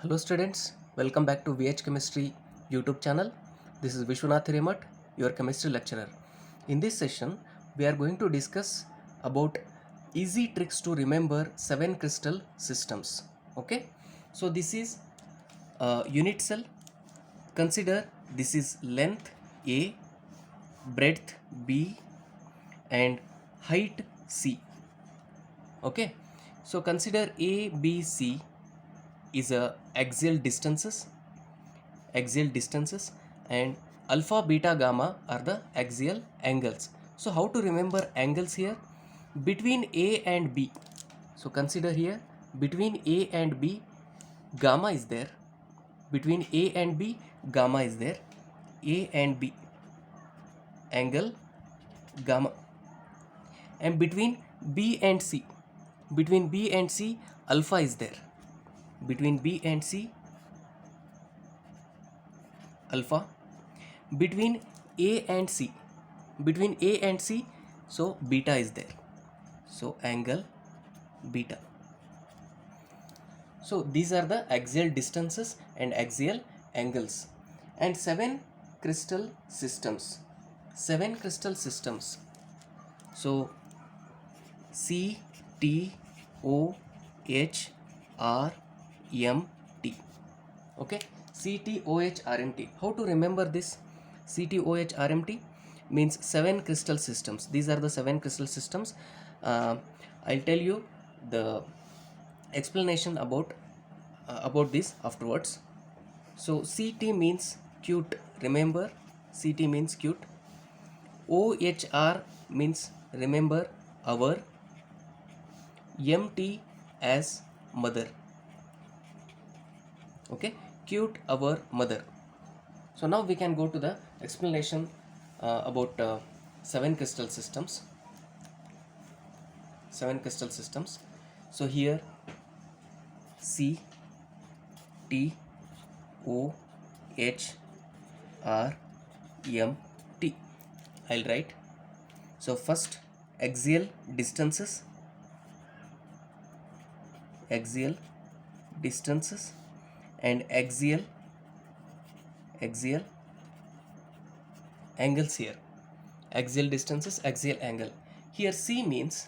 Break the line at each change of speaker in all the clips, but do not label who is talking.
Hello students, welcome back to VH Chemistry YouTube channel. This is Vishwanath Hiremat, your chemistry lecturer. In this session, we are going to discuss about easy tricks to remember 7 crystal systems. Okay, so this is unit cell. Consider this is length A, breadth B, and height C. Okay, so consider A, B, C is a axial distances, and alpha, beta, gamma are the axial angles. So how to remember angles here? Between A and B. So consider here, between A and B, gamma is there. Between A and B, gamma is there. A and B, angle gamma. And between B and C, alpha is there. Between B and C, alpha. Between A and C, so beta is there, so angle beta. So these are the axial distances and axial angles. And seven crystal systems, so C, T, O, H, R, M, T. Okay, C, T, O, H, R, M, T. How to remember this? C, T, O, H, R, M, T means 7 crystal systems. These are the 7 crystal systems. I'll tell you the explanation about this afterwards. So CT means cute. Remember, CT means cute. OHR means remember our. MT as mother. Okay, cute our mother. So now we can go to the explanation about 7 crystal systems. 7 crystal systems. So here C, T, O, H, R, M, T. I'll write. So first, axial distances and axial angles here. Axial distances, axial angle. Here C means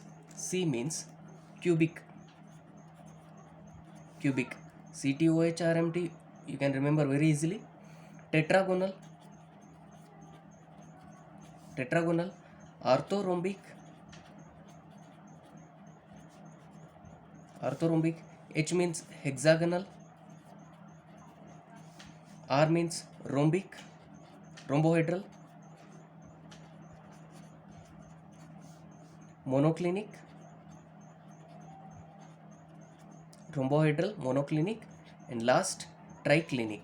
cubic. CTOHRMT you can remember very easily. Tetragonal, orthorhombic, H means hexagonal, R means rhombic, rhombohedral, monoclinic, and last triclinic.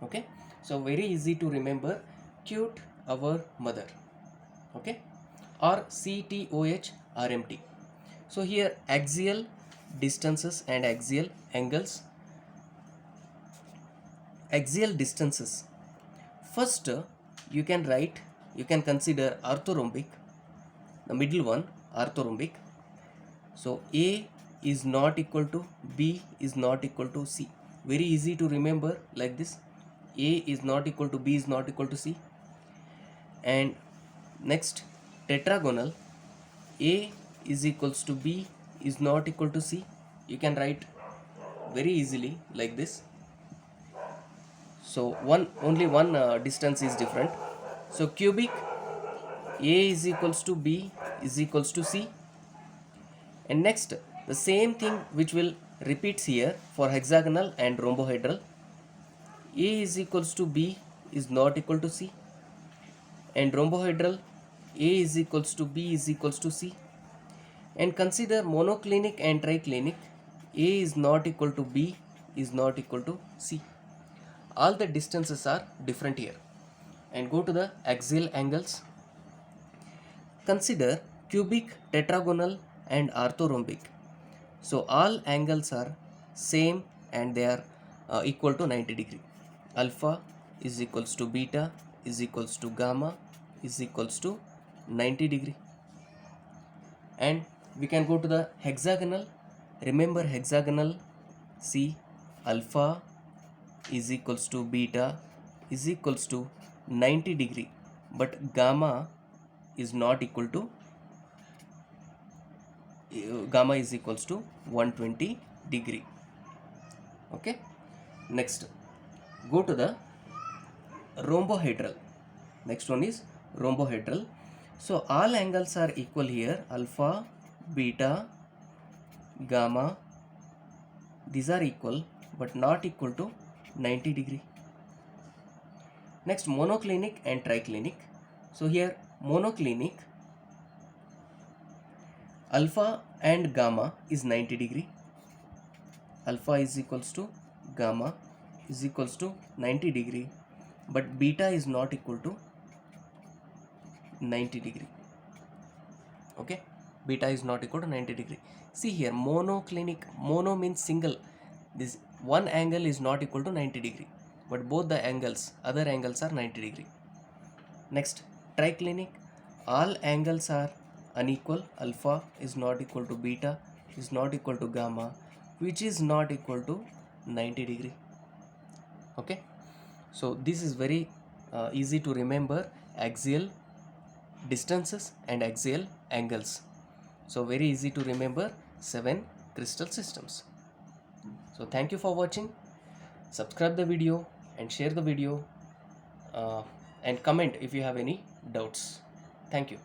Okay, so very easy to remember, cute our mother. Okay, or CTOH RMT. So here axial distances and axial angles. Axial distances, first you can consider orthorhombic, the middle one, orthorhombic. So A is not equal to B is not equal to C. Very easy to remember like this. A is not equal to B is not equal to C. And next, tetragonal, A is equals to B is not equal to C. You can write very easily like this. So only one distance is different. So cubic, A is equals to B is equals to C. And next, the same thing which will repeats here for hexagonal and rhombohedral. A is equals to B is not equal to C. And rhombohedral, A is equals to B is equals to C. And consider monoclinic and triclinic, A is not equal to B is not equal to C. All the distances are different here. And go to the axial angles. Consider cubic, tetragonal and orthorhombic. So all angles are same and they are equal to 90 degree. Alpha is equals to beta is equals to gamma is equals to 90 degree. And we can go to the hexagonal. Remember hexagonal see alpha is equals to beta is equals to 90 degree, but gamma is not equal to gamma is equals to 120 degree. Okay, next go to the rhombohedral. Next one is rhombohedral. So all angles are equal here, alpha, beta, gamma, these are equal but not equal to 90 degree. Next, monoclinic and triclinic. So here monoclinic, alpha and gamma is 90 degree, alpha is equals to gamma is equals to 90 degree, but beta is not equal to 90 degree. Okay, beta is not equal to 90 degree. See here, monoclinic, mono means single, this one angle is not equal to 90 degree, but both the angles, other angles are 90 degree. Next, triclinic, all angles are unequal, alpha is not equal to beta is not equal to gamma, which is not equal to 90 degree. Okay, so this is very easy to remember, axial distances and axial angles. So very easy to remember 7 crystal systems. So thank you for watching. Subscribe the video and share the video, and comment if you have any doubts. Thank you.